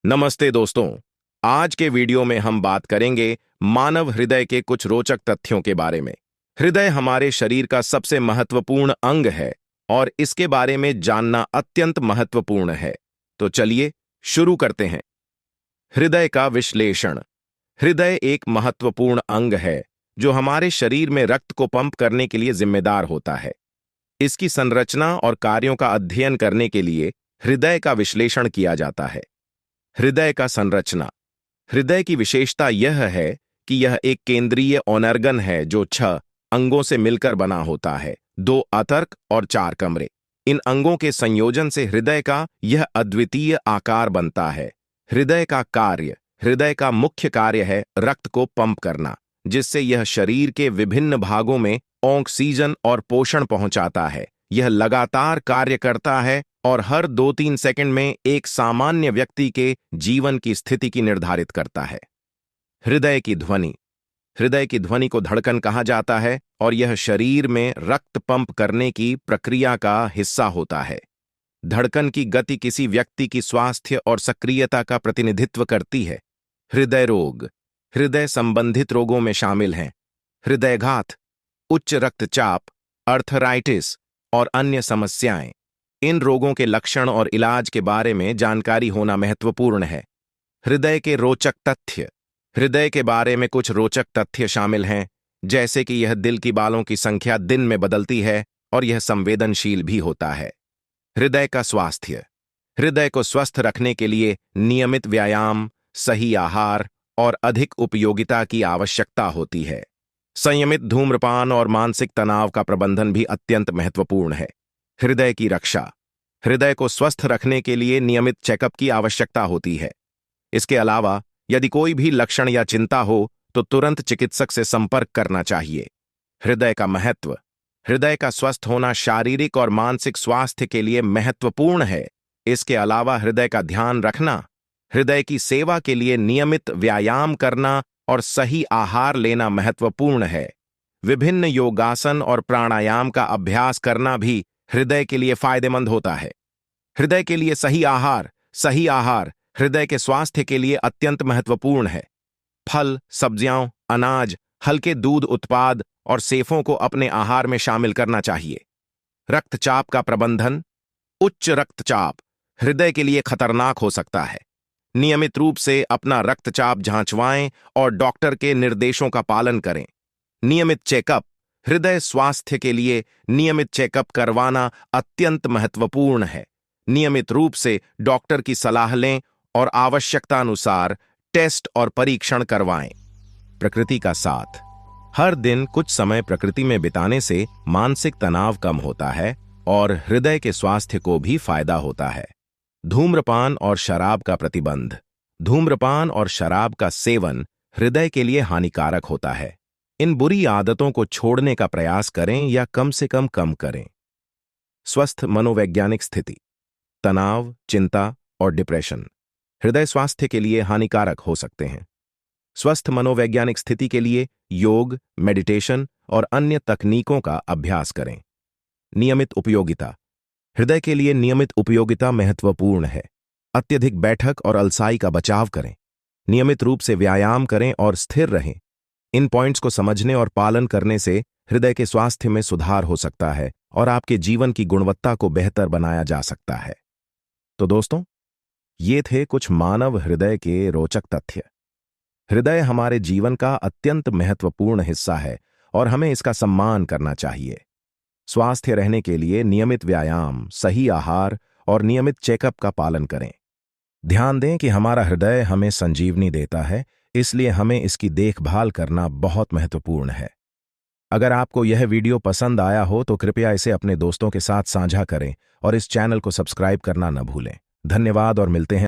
नमस्ते दोस्तों। आज के वीडियो में हम बात करेंगे मानव हृदय के कुछ रोचक तथ्यों के बारे में। हृदय हमारे शरीर का सबसे महत्वपूर्ण अंग है और इसके बारे में जानना अत्यंत महत्वपूर्ण है। तो चलिए शुरू करते हैं। हृदय का विश्लेषण। हृदय एक महत्वपूर्ण अंग है जो हमारे शरीर में रक्त को पंप करने के लिए जिम्मेदार होता है। इसकी संरचना और कार्यों का अध्ययन करने के लिए हृदय का विश्लेषण किया जाता है। हृदय का संरचना। हृदय की विशेषता यह है कि यह एक केंद्रीय ऑर्गन है जो 6 अंगों से मिलकर बना होता है, 2 आंतरिक और 4 कमरे। इन अंगों के संयोजन से हृदय का यह अद्वितीय आकार बनता है। हृदय का कार्य। हृदय का मुख्य कार्य है रक्त को पंप करना, जिससे यह शरीर के विभिन्न भागों में ऑक्सीजन और पोषण पहुंचाता है। यह लगातार कार्य करता है और हर 2-3 सेकंड में एक सामान्य व्यक्ति के जीवन की स्थिति की निर्धारित करता है। हृदय की ध्वनि। हृदय की ध्वनि को धड़कन कहा जाता है और यह शरीर में रक्त पंप करने की प्रक्रिया का हिस्सा होता है। धड़कन की गति किसी व्यक्ति की स्वास्थ्य और सक्रियता का प्रतिनिधित्व करती है। हृदय रोग। हृदय संबंधित रोगों में शामिल हैं हृदयघात, उच्च रक्तचाप, अर्थराइटिस और अन्य समस्याएं। इन रोगों के लक्षण और इलाज के बारे में जानकारी होना महत्वपूर्ण है। हृदय के रोचक तथ्य। हृदय के बारे में कुछ रोचक तथ्य शामिल हैं, जैसे कि यह दिल की बालों की संख्या दिन में बदलती है और यह संवेदनशील भी होता है। हृदय का स्वास्थ्य। हृदय को स्वस्थ रखने के लिए नियमित व्यायाम, सही आहार और अधिक उपयोगिता की आवश्यकता होती है। संयमित धूम्रपान और मानसिक तनाव का प्रबंधन भी अत्यंत महत्वपूर्ण है। हृदय की रक्षा। हृदय को स्वस्थ रखने के लिए नियमित चेकअप की आवश्यकता होती है। इसके अलावा यदि कोई भी लक्षण या चिंता हो तो तुरंत चिकित्सक से संपर्क करना चाहिए। हृदय का महत्व। हृदय का स्वस्थ होना शारीरिक और मानसिक स्वास्थ्य के लिए महत्वपूर्ण है। इसके अलावा हृदय का ध्यान रखना, हृदय की सेवा के लिए नियमित व्यायाम करना और सही आहार लेना महत्वपूर्ण है। विभिन्न योगासन और प्राणायाम का अभ्यास करना भी हृदय के लिए फायदेमंद होता है। हृदय के लिए सही आहार हृदय के स्वास्थ्य के लिए अत्यंत महत्वपूर्ण है। फल, सब्जियां, अनाज, हल्के दूध उत्पाद और सेफों को अपने आहार में शामिल करना चाहिए। रक्तचाप का प्रबंधन। उच्च रक्तचाप हृदय के लिए खतरनाक हो सकता है। नियमित रूप से अपना रक्तचाप जांचवाएं और डॉक्टर के निर्देशों का पालन करें। नियमित चेकअप। हृदय स्वास्थ्य के लिए नियमित चेकअप करवाना अत्यंत महत्वपूर्ण है। नियमित रूप से डॉक्टर की सलाह लें और आवश्यकतानुसार टेस्ट और परीक्षण करवाएं। प्रकृति का साथ। हर दिन कुछ समय प्रकृति में बिताने से मानसिक तनाव कम होता है और हृदय के स्वास्थ्य को भी फायदा होता है। धूम्रपान और शराब का प्रतिबंध। धूम्रपान और शराब का सेवन हृदय के लिए हानिकारक होता है। इन बुरी आदतों को छोड़ने का प्रयास करें या कम से कम करें। स्वस्थ मनोवैज्ञानिक स्थिति। तनाव, चिंता और डिप्रेशन हृदय स्वास्थ्य के लिए हानिकारक हो सकते हैं। स्वस्थ मनोवैज्ञानिक स्थिति के लिए योग, मेडिटेशन और अन्य तकनीकों का अभ्यास करें। नियमित उपयोगिता। हृदय के लिए नियमित उपयोगिता महत्वपूर्ण है। अत्यधिक बैठक और अलसाई का बचाव करें। नियमित रूप से व्यायाम करें और स्थिर रहें। इन पॉइंट्स को समझने और पालन करने से हृदय के स्वास्थ्य में सुधार हो सकता है और आपके जीवन की गुणवत्ता को बेहतर बनाया जा सकता है। तो दोस्तों, ये थे कुछ मानव हृदय के रोचक तथ्य। हृदय हमारे जीवन का अत्यंत महत्वपूर्ण हिस्सा है और हमें इसका सम्मान करना चाहिए। स्वस्थ रहने के लिए नियमित व्यायाम, सही आहार और नियमित चेकअप का पालन करें। ध्यान दें कि हमारा हृदय हमें संजीवनी देता है, इसलिए हमें इसकी देखभाल करना बहुत महत्वपूर्ण है। अगर आपको यह वीडियो पसंद आया हो तो कृपया इसे अपने दोस्तों के साथ साझा करें और इस चैनल को सब्सक्राइब करना न भूलें। धन्यवाद और मिलते हैं